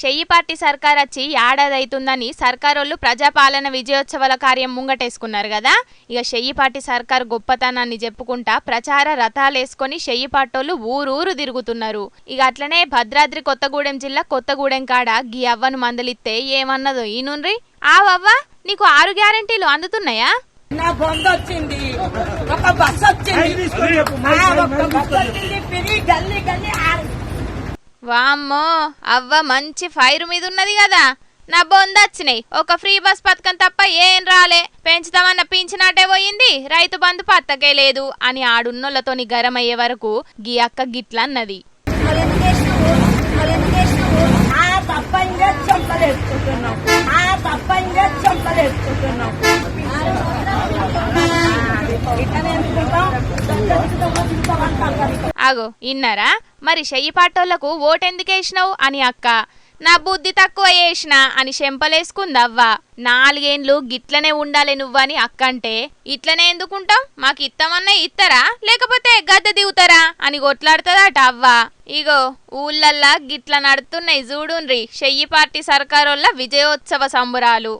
షెయ్యి party సర్కార్ వచ్చి ఏడాది అవుతుందని సర్కారోళ్ళు ప్రజాపాలన విజయోత్సవాల కార్యం ముంగటేసుకున్నారు కదా. ఇక షెయ్యి పార్టీ సర్కార్ గొప్పతనాన్ని చెప్పుకుంటా ప్రచార రథాలేసుకొని షెయ్యి పార్టోళ్ళు ఊరూరు తిరుగుతున్నారు. ఇక అట్లనే భద్రాద్రి కొత్తగూడెం జిల్లా కొత్తగూడెం కాడ గీ అవ్వను మందలిస్తే ఏమన్నదో ఈనుండ్రి. ఆవవ్వ, నీకు 6 గ్యారెంటీలు అందుతున్నాయా? నా బొంద వచ్చింది, ఒక బస్ వచ్చింది, వామ్మో, అవ్వ మంచి ఫైర్ మీద ఉన్నది కదా. నా బొందొచ్చినాయి, ఒక ఫ్రీ బస్ పథకం తప్ప ఏం రాలే, పెంచుతామన్న పింఛనాటే పోయింది, రైతు బంధు పత్తకే లేదు అని ఆడున్నోళ్లతోని గరమయ్యే వరకు గీ అక్క గిట్లన్నది. అగో ఇన్నారా, మరి షెయ్యి పాటోళ్లకు ఓటెందుకేసినావు అని అక్క. నా బుద్ధి తక్కువ వేసినా అని చెంపలేసుకుందవ్వ. 4 ఏండ్లు గిట్లనే ఉండాలి నువ్వని అక్కంటే, ఇట్లనే ఎందుకుంటాం, మాకు ఇత్తమన్నా ఇత్తరా లేకపోతే గద్దె దిగుతారా అని కొట్లాడుతుందట అవ్వ. ఇగో ఊళ్ళల్లా గిట్ల నడుతున్నాయి చూడుండ్రి షెయ్యి పార్టీ సర్కారోళ్ళ విజయోత్సవ సంబురాలు.